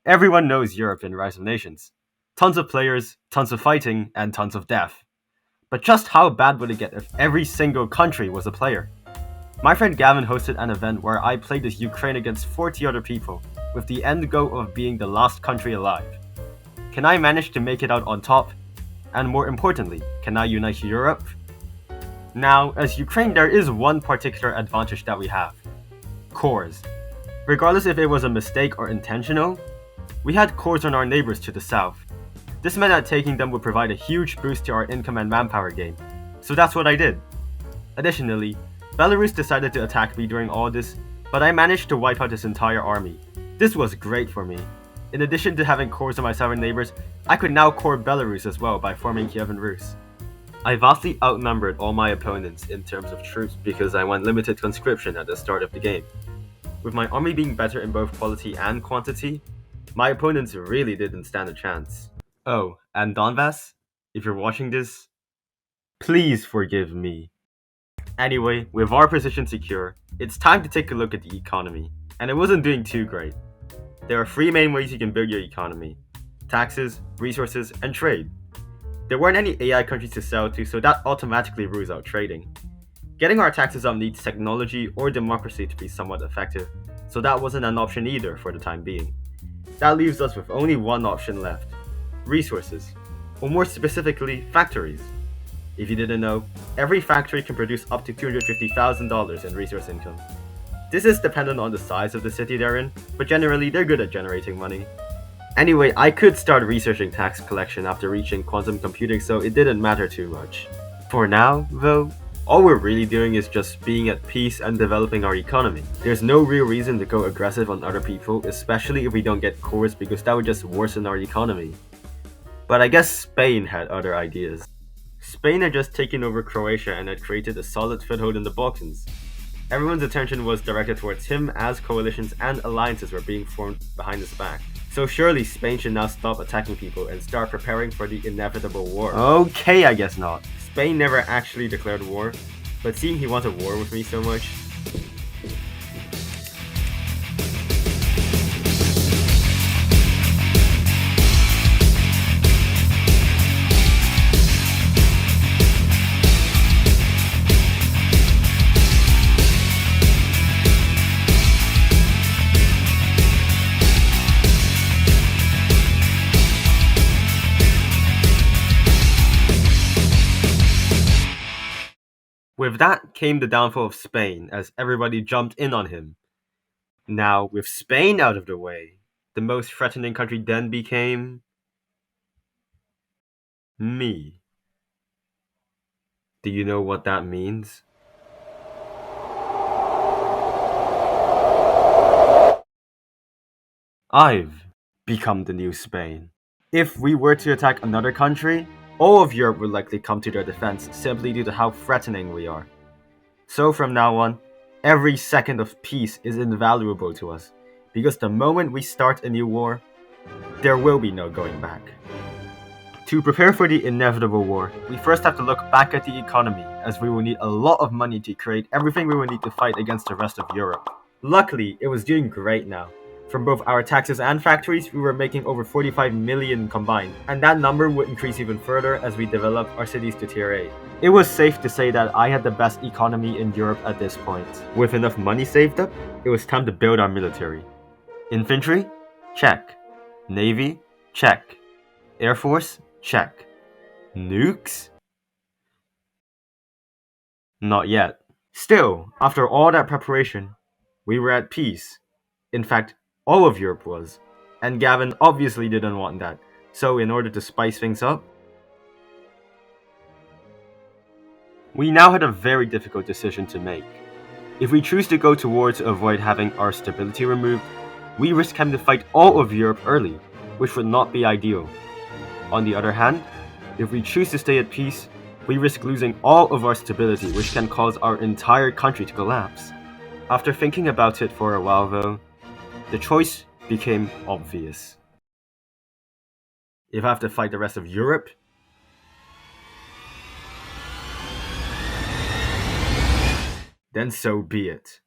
Everyone knows Europe in Rise of Nations. Tons of players, tons of fighting, and tons of death. But just how bad would it get if every single country was a player? My friend Gavin hosted an event where I played as Ukraine against 40 other people, with the end goal of being the last country alive. Can I manage to make it out on top? And more importantly, can I unite Europe? Now, as Ukraine, there is one particular advantage that we have. Cores. Regardless if it was a mistake or intentional, we had cores on our neighbors to the south. This meant that taking them would provide a huge boost to our income and manpower gain, so that's what I did. Additionally, Belarus decided to attack me during all this, but I managed to wipe out his entire army. This was great for me. In addition to having cores on my southern neighbors, I could now core Belarus as well by forming Kievan Rus. I vastly outnumbered all my opponents in terms of troops because I went limited conscription at the start of the game. With my army being better in both quality and quantity, my opponents really didn't stand a chance. Oh, and Donbass, if you're watching this, please forgive me. Anyway, with our position secure, it's time to take a look at the economy, and it wasn't doing too great. There are three main ways you can build your economy: taxes, resources, and trade. There weren't any AI countries to sell to, so that automatically rules out trading. Getting our taxes up needs technology or democracy to be somewhat effective, so that wasn't an option either for the time being. That leaves us with only one option left: resources, or more specifically, factories. If you didn't know, every factory can produce up to $250,000 in resource income. This is dependent on the size of the city they're in, but generally they're good at generating money. Anyway, I could start researching tax collection after reaching quantum computing, so it didn't matter too much. For now, though, all we're really doing is just being at peace and developing our economy. There's no real reason to go aggressive on other people, especially if we don't get cores, because that would just worsen our economy. But I guess Spain had other ideas. Spain had just taken over Croatia and had created a solid foothold in the Balkans. Everyone's attention was directed towards him as coalitions and alliances were being formed behind his back. So surely Spain should now stop attacking people and start preparing for the inevitable war. Okay, I guess not. Spain never actually declared war, but seeing he wanted war with me so much, with that came the downfall of Spain as everybody jumped in on him. Now, with Spain out of the way, the most threatening country then became me. Do you know what that means? I've become the new Spain. If we were to attack another country, all of Europe would likely come to their defense simply due to how threatening we are. So from now on, every second of peace is invaluable to us, because the moment we start a new war, there will be no going back. To prepare for the inevitable war, we first have to look back at the economy, as we will need a lot of money to create everything we will need to fight against the rest of Europe. Luckily, it was doing great now. From both our taxes and factories, we were making over 45 million combined, and that number would increase even further as we developed our cities to Tier A. It was safe to say that I had the best economy in Europe at this point. With enough money saved up, it was time to build our military. Infantry? Check. Navy? Check. Air Force? Check. Nukes? Not yet. Still, after all that preparation, we were at peace. In fact, all of Europe was, and Gavin obviously didn't want that, so in order to spice things up, we now had a very difficult decision to make. If we choose to go to war to avoid having our stability removed, we risk having to fight all of Europe early, which would not be ideal. On the other hand, if we choose to stay at peace, we risk losing all of our stability, which can cause our entire country to collapse. After thinking about it for a while though, the choice became obvious. If I have to fight the rest of Europe, then so be it.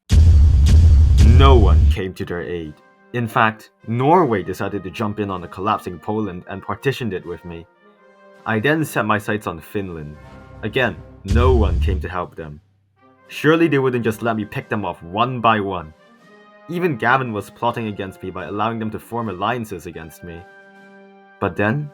No one came to their aid. In fact, Norway decided to jump in on the collapsing Poland and partitioned it with me. I then set my sights on Finland. Again, no one came to help them. Surely they wouldn't just let me pick them off one by one. Even Gavin was plotting against me by allowing them to form alliances against me. But then...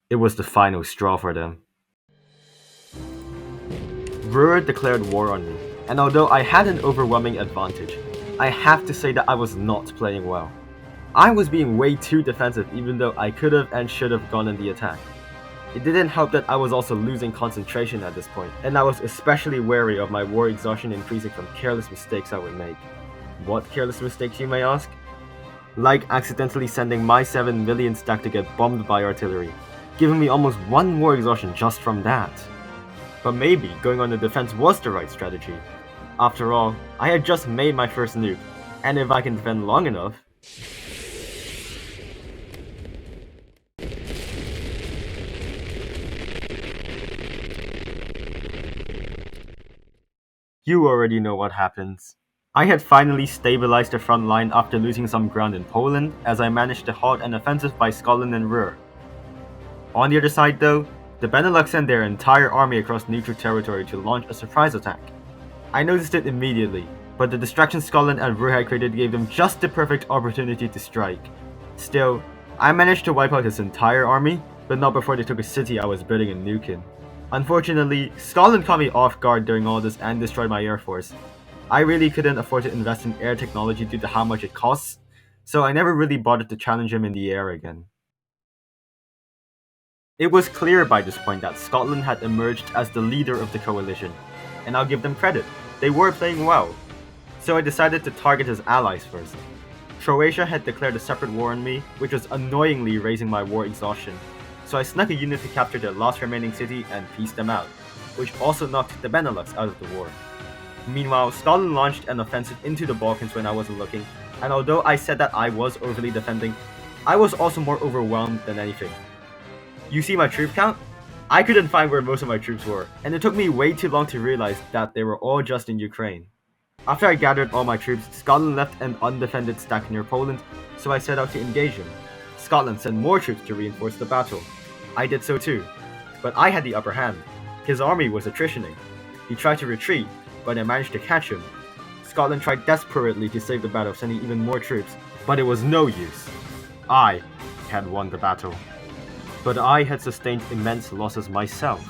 it was the final straw for them. Ruhr declared war on me, and although I had an overwhelming advantage, I have to say that I was not playing well. I was being way too defensive even though I could have and should have gone in the attack. It didn't help that I was also losing concentration at this point, and I was especially wary of my war exhaustion increasing from careless mistakes I would make. What careless mistakes, you may ask? Like accidentally sending my 7 million stack to get bombed by artillery, giving me almost 1 war exhaustion just from that. But maybe going on the defense was the right strategy. After all, I had just made my first nuke, and if I can defend long enough... You already know what happens. I had finally stabilized the front line after losing some ground in Poland, as I managed to halt an offensive by Scotland and Ruhr. On the other side though, the Benelux sent their entire army across neutral territory to launch a surprise attack. I noticed it immediately, but the distraction Scotland and Ruhr had created gave them just the perfect opportunity to strike. Still, I managed to wipe out his entire army, but not before they took a city I was building a nuke in. Unfortunately, Scotland caught me off guard during all this and destroyed my air force. I really couldn't afford to invest in air technology due to how much it costs, so I never really bothered to challenge him in the air again. It was clear by this point that Scotland had emerged as the leader of the coalition, and I'll give them credit, they were playing well. So I decided to target his allies first. Croatia had declared a separate war on me, which was annoyingly raising my war exhaustion. So I snuck a unit to capture their last remaining city and piece them out, which also knocked the Benelux out of the war. Meanwhile, Scotland launched an offensive into the Balkans when I wasn't looking, and although I said that I was overly defending, I was also more overwhelmed than anything. You see my troop count? I couldn't find where most of my troops were, and it took me way too long to realize that they were all just in Ukraine. After I gathered all my troops, Scotland left an undefended stack near Poland, so I set out to engage him. Scotland sent more troops to reinforce the battle. I did so too, but I had the upper hand. His army was attritioning. He tried to retreat, but I managed to catch him. Scotland tried desperately to save the battle, sending even more troops, but it was no use. I had won the battle. But I had sustained immense losses myself.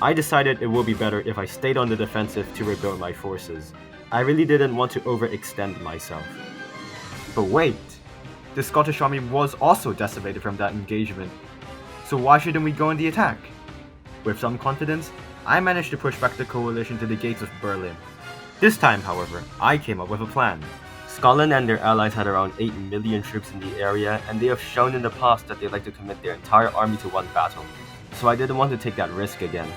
I decided it would be better if I stayed on the defensive to rebuild my forces. I really didn't want to overextend myself. But wait, the Scottish army was also decimated from that engagement. So why shouldn't we go on the attack? With some confidence, I managed to push back the coalition to the gates of Berlin. This time, however, I came up with a plan. Scotland and their allies had around 8 million troops in the area, and they have shown in the past that they like to commit their entire army to one battle, so I didn't want to take that risk again.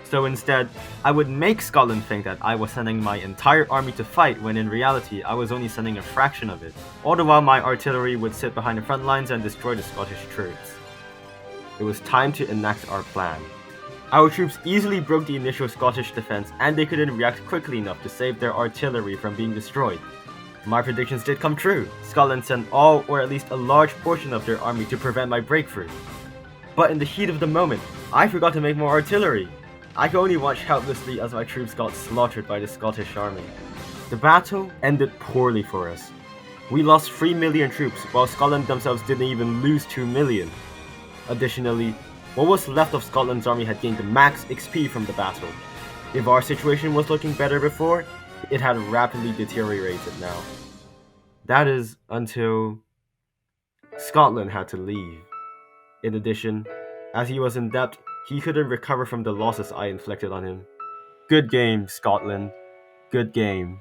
So instead, I would make Scotland think that I was sending my entire army to fight when in reality I was only sending a fraction of it, all the while my artillery would sit behind the front lines and destroy the Scottish troops. It was time to enact our plan. Our troops easily broke the initial Scottish defense, and they couldn't react quickly enough to save their artillery from being destroyed. My predictions did come true. Scotland sent all or at least a large portion of their army to prevent my breakthrough. But in the heat of the moment, I forgot to make more artillery. I could only watch helplessly as my troops got slaughtered by the Scottish army. The battle ended poorly for us. We lost 3 million troops, while Scotland themselves didn't even lose 2 million. Additionally, what was left of Scotland's army had gained the max XP from the battle. If our situation was looking better before, it had rapidly deteriorated now. That is, until Scotland had to leave. In addition, as he was in debt, he couldn't recover from the losses I inflicted on him. Good game, Scotland. Good game.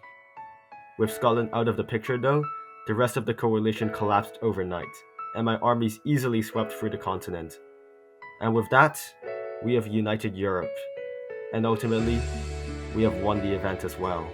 With Scotland out of the picture though, the rest of the coalition collapsed overnight, and my armies easily swept through the continent. And with that, we have united Europe, and ultimately, we have won the event as well.